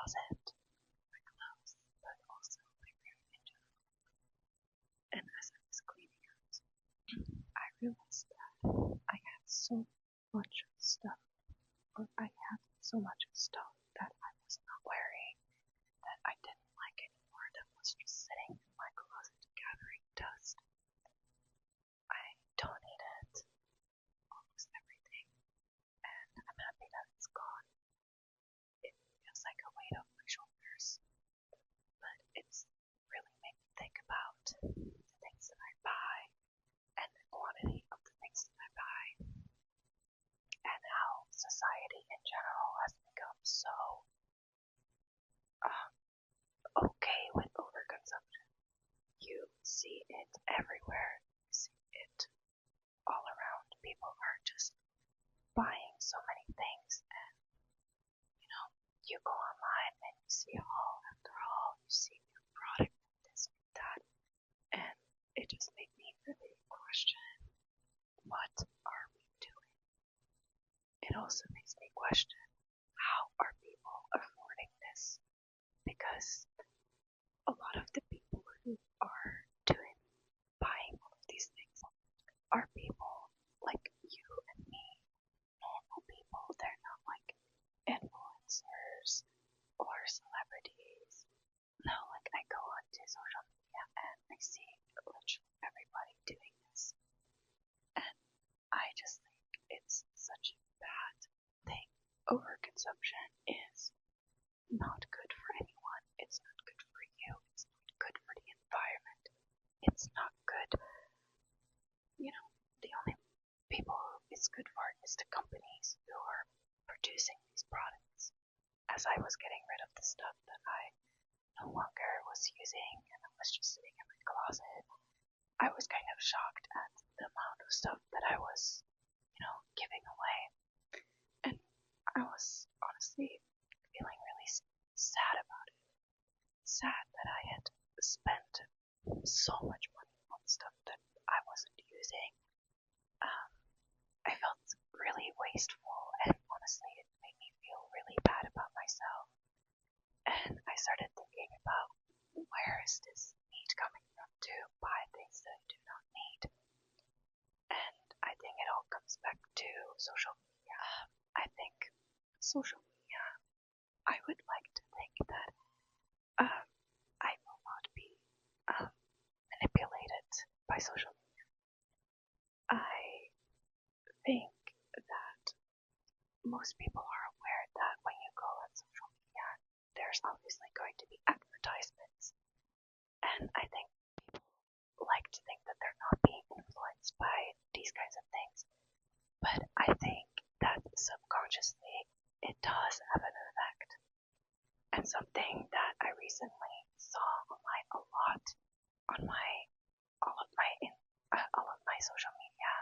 closet, my clothes, but also my room in general. And as I was cleaning out, I realized that I had so much stuff, or I had so much stuff that I was not wearing, that I didn't like anymore, that was just sitting in my closet gathering dust. I donated almost everything, and I'm happy that it's gone. It feels like a weight off my shoulders, but it's really made me think about the things that I buy and the quantity of the things that I buy, and how society in general has become so okay with overconsumption. You see it everywhere. You see it all around. People are just buying so many things, and you go online and you see haul after haul. You see new product, this, that, and it just made me really question, what are we doing? It also makes me question, how are people affording this? Because a lot of the people who are buying all of these things are people like you and me, normal people. They're not like influencers or celebrities. No, like I go onto social media and I see literally everybody doing this, and I just think it's such a bad thing. Overconsumption is not good for anyone. It's not good for you. It's not good for the environment. It's not good. The only people it's good for is the companies who are producing these products. As I was getting rid of the stuff that I no longer was using and it was just sitting in my closet, I was kind of shocked at the amount of stuff that I was, giving away. And I was honestly feeling really sad about it. Sad that I had spent so much money on stuff that I wasn't using. I felt really wasteful, and honestly, it made me feel really bad about myself. And I started thinking about, where is this need coming from to buy things that I do not need? And I think it all comes back to social media. I think social media, I would like to think that I will not be manipulated by social media. I think that most people are aware that when you go on social media, there's obviously going to be advertisements. And I think people like to think that they're not being influenced by these kinds of things. But I think that subconsciously it does have an effect. And something that I recently saw online a lot on all of my social media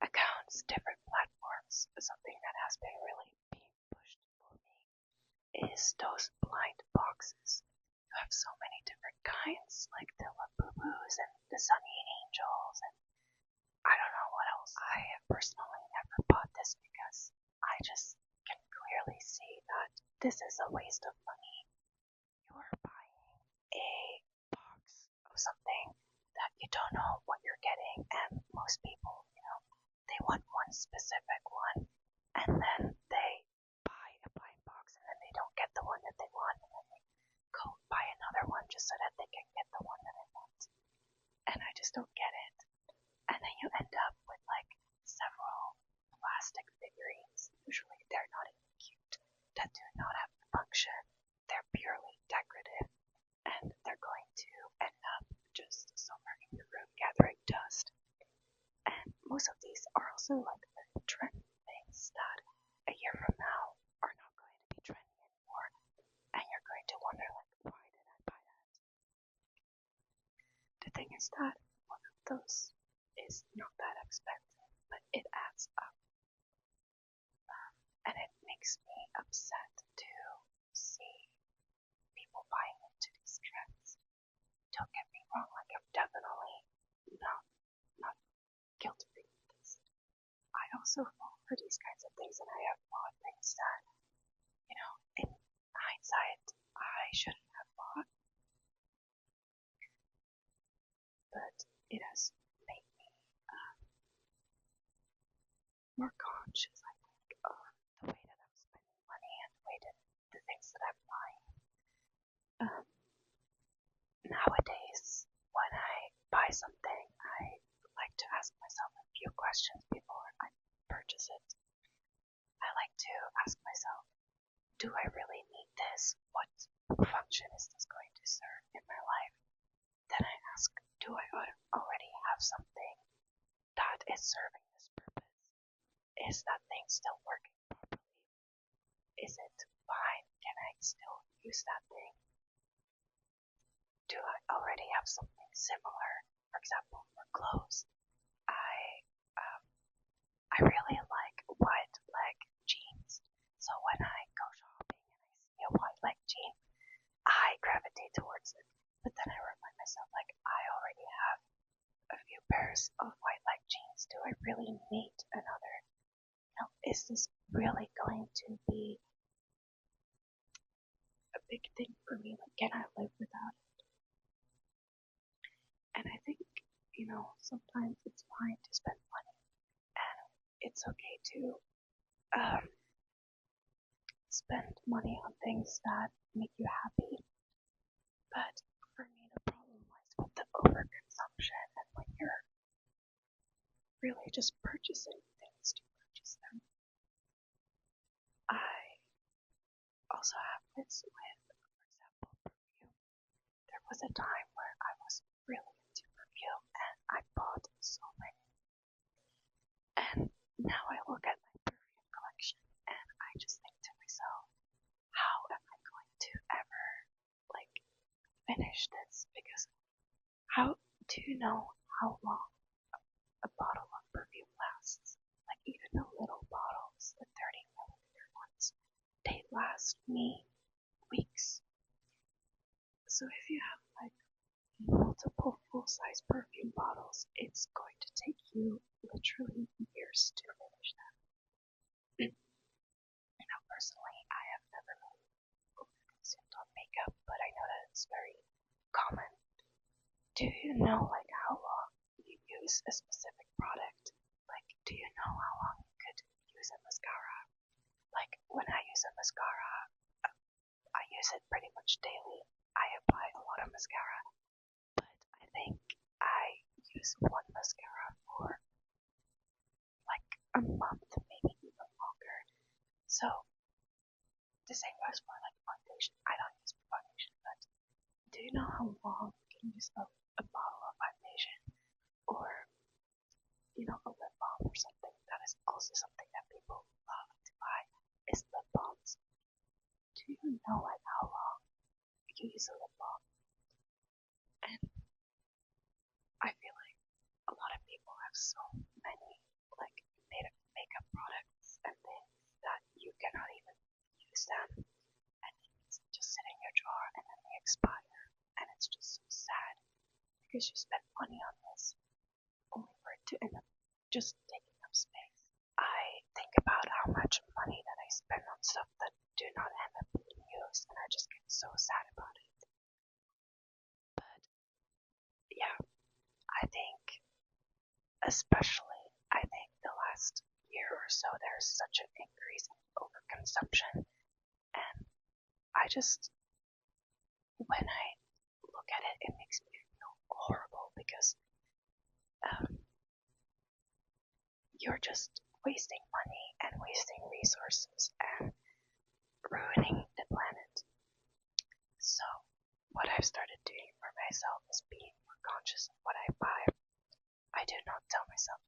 accounts, different platforms, something that has been really being pushed for me is those blind boxes. You have so many different kinds, like the Labubu's and the Sunny Angels, and I don't know what else. I have personally never bought this because I just can clearly see that this is a waste of money. You are buying a box of something that you don't know what you're getting, and most people, they want one specific one, and then they buy a blind box, and then they don't get the one that they want, and then they go buy another one just so that they can get the one that they want. And I just don't get it. And then you end up with like several plastic figurines. Usually they're not even cute, that do not have the function. They're purely decorative, and they're going to end up just somewhere in your room gathering dust. And most of these are also like very trendy things that a year from now are not going to be trendy anymore, and you're going to wonder, like, why did I buy that? The thing is that one of those is not that expensive, but it adds up, and it makes me upset to see people buying into these trends. Don't get me wrong, like I'm definitely not guilt-free with this. I also fall for these kinds of things, and I have bought things that, in hindsight, shouldn't have bought, but it has made me more conscious, I think, of the way that I'm spending money and the way that the things that I'm buying. Nowadays, when I buy something, I like to ask myself a few questions before I purchase it. I like to ask myself, do I really need this? What function is this going to serve in my life? Then I ask, do I already have something that is serving this purpose? Is that thing still working properly? Is it fine? Can I still use that thing? Do I already have something similar? For example, for clothes, I really like white leg jeans. So when I go shopping and I see a white leg jean, I gravitate towards it. But then I remind myself, like, I already have a few pairs of white leg jeans. Do I really need another? Is this really going to be a big thing for me? Like, can I live without it? And I think, sometimes it's fine to spend money, and it's okay to spend money on things that make you happy. But for me, the problem lies with the overconsumption, and when you're really just purchasing things to purchase them. I also have this with, for example, perfume. There was a time where I was really into perfume, and I bought so many. And now I look at my perfume collection, and I just think to myself, how am I going to ever, finish this? Because how do you know how long a bottle of perfume lasts? Like, even the little bottles, the 30 milliliter ones, they last me weeks. So if you have multiple full-size perfume bottles, it's going to take you literally years to finish them. Personally, I have never really overconsumed on makeup, but I know that it's very common. Do you know how long you use a specific product? Do you know how long you could use a mascara? When I use a mascara, I use it pretty much daily. I apply a lot of mascara, but I think I use one mascara for a month, maybe even longer. So the same goes for foundation. I don't use foundation, but do you know how long you can use a bottle of foundation? Or, a lip balm or something. That is also something that people love to buy, is lip balms. Do you know how long you use a lip balm? And I feel like a lot of people have so many makeup products and things that you cannot even use them, and it's just sit in your drawer and then they expire, and it's just so sad because you spent money on this only for it to end up just taking up space. I think about how much money that I spend on stuff that do not end up being used, and I just get so sad about it. But yeah, I think the last year or so there's such an increase in overconsumption, and when I look at it, it makes me feel horrible because you're just wasting money and wasting resources and ruining the planet. So what I've started doing for myself is being more conscious of what I buy. I do not tell myself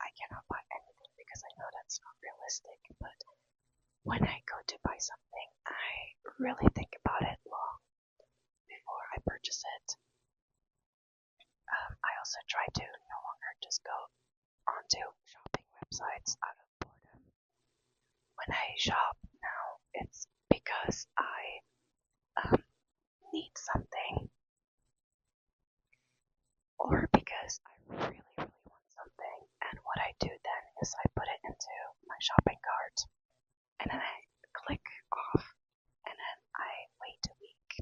I cannot buy anything because I know that's not realistic, but when I go to buy something, I really think about it long before I purchase it. I also try to no longer just go onto shopping websites out of boredom. When I shop now, it's because I need something, or because I really, really want something, and what I do then is I put it into my shopping cart, and then I click off, and then I wait a week,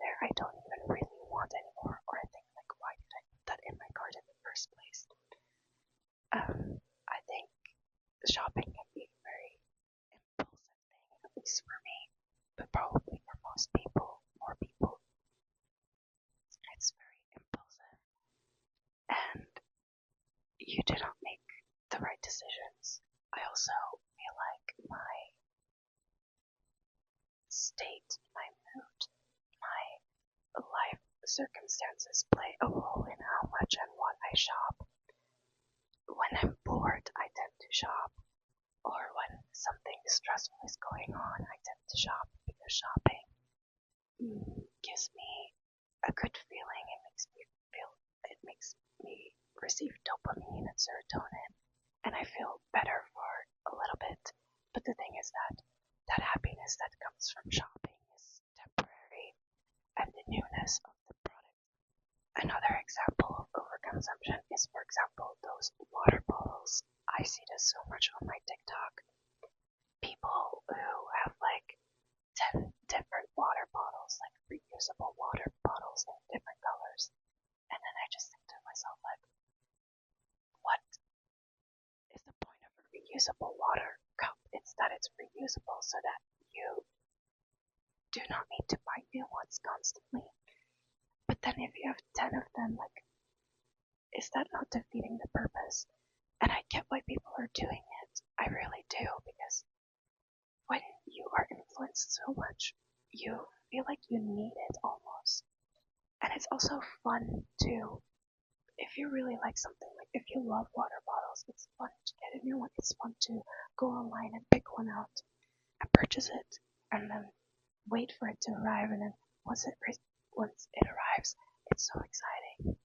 there I don't even really want anymore, or I think like, why did I put that in my cart in the first place? I think shopping can be a very impulsive thing, at least for me, but probably for most people, more people, it's very impulsive, and you do not make the right decisions. I also feel like my state, my mood, my life circumstances play a role in how much and what I shop. When I'm bored, I tend to shop, or when something stressful is going on, I tend to shop because shopping gives me a good feeling. It makes me receive dopamine and serotonin, and I feel better for a little bit. But the thing is that that happiness that comes from shopping is temporary, and the newness of the product. Another example of overconsumption is, for example, those water bottles. I see this so much on my TikTok. People who have like 10 different water bottles, like reusable water bottles in different colors. And then I just think to myself, like, what is the point of a reusable water cup? It's that it's reusable so that you do not need to buy new ones constantly. But then if you have 10 of them, like, is that not defeating the purpose? And I get why people are doing it. I really do, because when you are influenced so much, you feel like you need it almost. And it's also fun to, if you really like something, like if you love water bottles, it's fun to get a new one. It's fun to go online and pick one out and purchase it, and then wait for it to arrive. And then once it arrives, it's so exciting.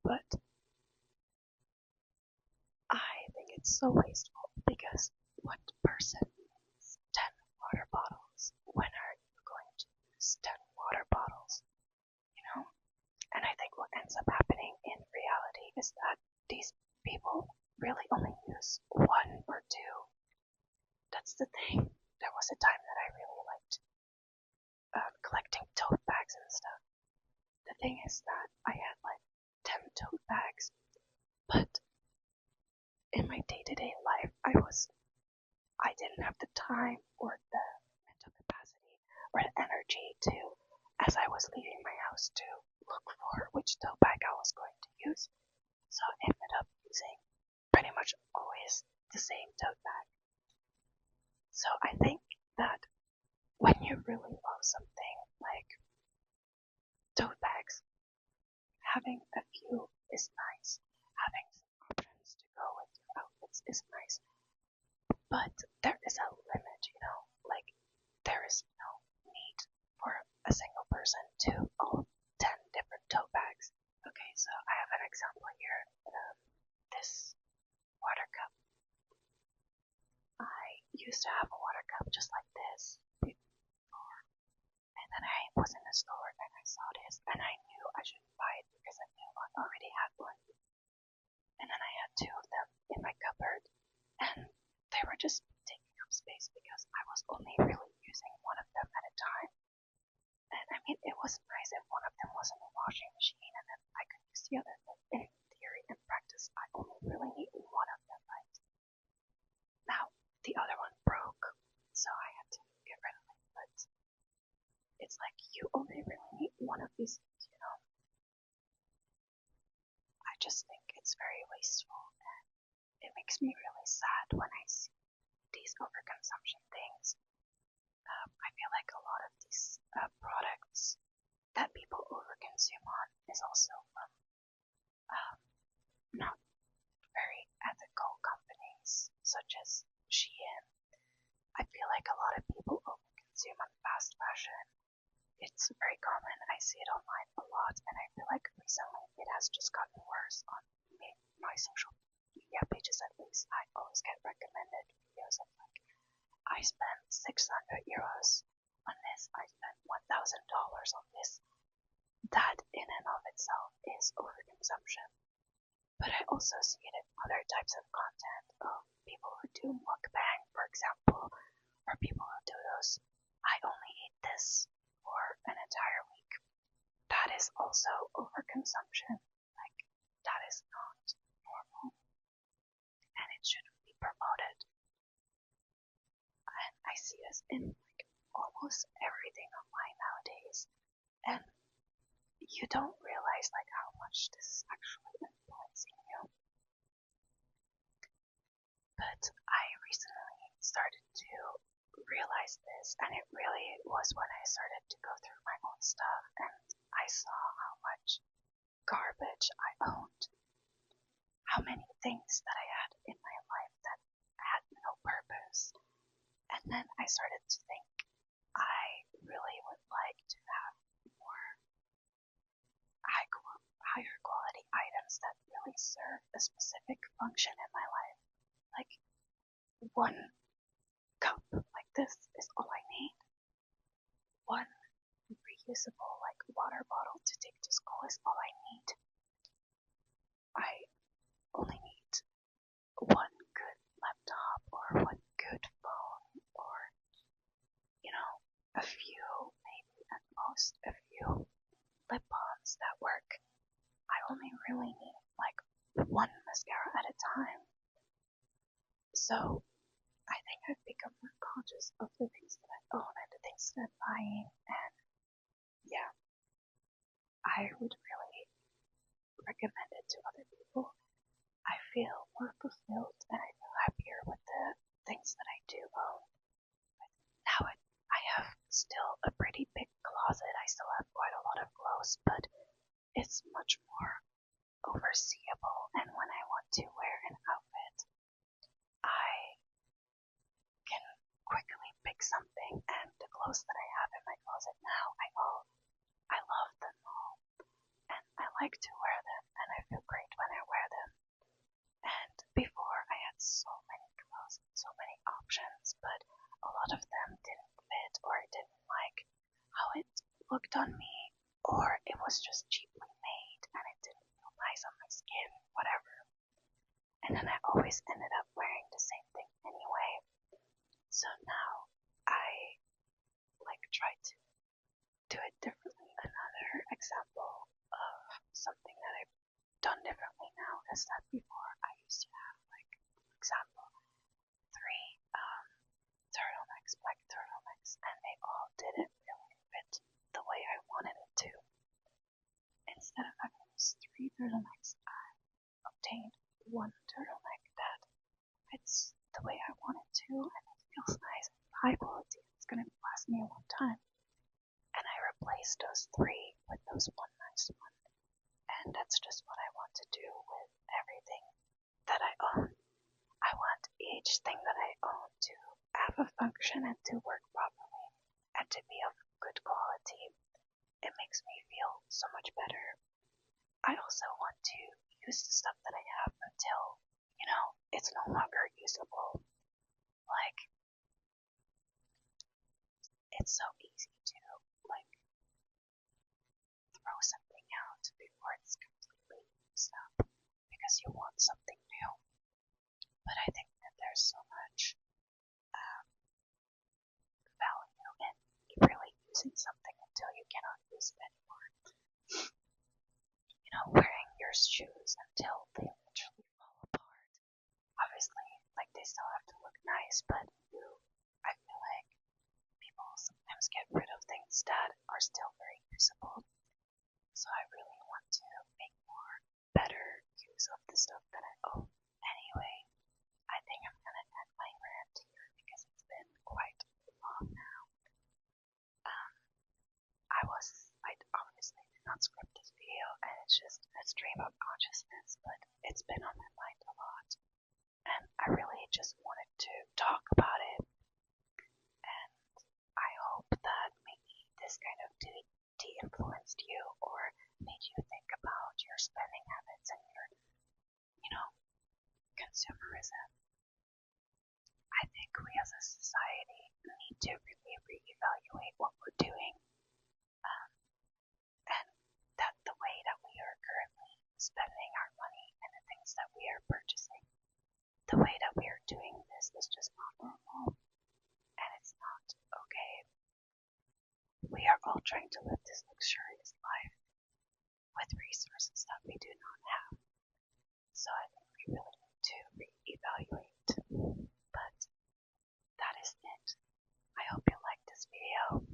But I think it's so wasteful, because what person needs 10 water bottles? When are you going to use 10 water bottles? You know? And I think what ends up happening in reality is that these people really only use one or two. That's the thing. There was a time that I really liked collecting tote bags and stuff. The thing is that I had like 10 tote bags, but in my day-to-day life, I didn't have the time or the mental capacity or the energy to, as I was leaving my house, to look for which tote bag I was going to use. So I ended up using pretty much always the same tote bag. So I think that when you really love something like tote bags, having a few is nice. Having some options to go with your outfits is nice. But there is a limit, like there is no need for a single person to own 10 different tote bags. Okay, so I have an example here. This water cup. I used to have a water cup just like this before, and then I was in the store and I saw this, and I knew I shouldn't buy it because I knew I already had one. And then I had two of them in my cupboard, and they were just taking up space because I was only really using one of them at a time. And I mean, it was nice if one of them was in the washing machine and then I could use the other. But in theory, in practice, I only really need one of them, right? Now, the other one broke, so I had to get rid of it. But it's like, you only really need one of these, I just think it's very wasteful, and it makes me really sad when I see these overconsumption things. I feel like a lot of these products that people overconsume on is also from not very ethical companies such as Shein. I feel like a lot of people overconsume on fast fashion. It's very common. I see it online a lot, and I feel like recently it has just gotten worse on my social media pages. At least I always get recommended videos of like, I spent 600 euros on this, I spent $1,000 on this. That in and of itself is overconsumption. But I also see it in other types of content of people who do mukbang, for example, or people who do those, I only eat this for an entire week. That is also overconsumption. Like, that is not normal, and it shouldn't be promoted. And I see this in like almost everything online nowadays, and you don't realize like how much this is actually influencing you. But I recently started to realize this, and it really was when I started to go through my own stuff and I saw how much garbage I owned, how many things that I had in my life that had no purpose. And then I started to think I really would like to have more higher quality items that really serve a specific function in my life. Like, one cup like this is all I need. One reusable like water bottle to take to school is all I need. I only need one good laptop or one good phone, or a few, maybe at most a few lip balms that work. I only really need like one mascara at a time. So I think I've become more conscious of the things that I own and the things that I'm buying, and yeah, I would really recommend it to other people. I feel more fulfilled and I feel happier with the things that I do own. Now I have still a pretty big closet. I still have quite a lot of clothes, but it's much more overseeable, and when I want to wear an outfit, I can quickly pick something, and the clothes that I have in my closet now, I love them all, and I like to wear them, and I feel great when I wear them. And before I had so many clothes, so many options, but a lot of them didn't fit, or I didn't like how it looked on me, or it was just cheaply made and it didn't feel nice on my skin, whatever. And then I always ended up wearing the same thing anyway. So now I try to do it differently. Another example of something that I've done differently now is that before I used to have, for example, 3 turtlenecks, black turtlenecks, and they all didn't really fit the way I wanted it to. Instead of having these 3 turtlenecks, I obtained one turtleneck that fits the way I want it to, and it feels nice and high quality. It's going to last me a long time. And I replaced those 3 with those one nice one. And that's just what I want to do with everything that I own. I want each thing that I own to have a function and to work properly and to be of good quality. It makes me feel so much better. I also want to use the stuff that I have until, it's no longer usable. Like, it's so easy to, throw something out before it's completely used up because you want something new. But I think that there's so much value in really using something until you cannot use it anymore. Wearing your shoes until they literally fall apart. Obviously, they still have to look nice, but I feel like people sometimes get rid of things that are still very usable. So I really want to make more better use of the stuff that I own. Anyway, I think I'm gonna end my rant here because it's been quite long now. I obviously did not script this video, and it's just a stream of consciousness, but it's been on my mind a lot, and I really just wanted to talk about it, and I hope that maybe this kind of de-influenced you, or made you think about your spending habits and your, consumerism. I think we as a society need to really reevaluate what we're doing, and that the way that we are currently spending our money and the things that we are purchasing, the way that we are doing this is just not normal, and it's not okay. We are all all trying to live this luxurious life with resources that we do not have. So I think we really need to reevaluate. But that is it. I hope you liked this video.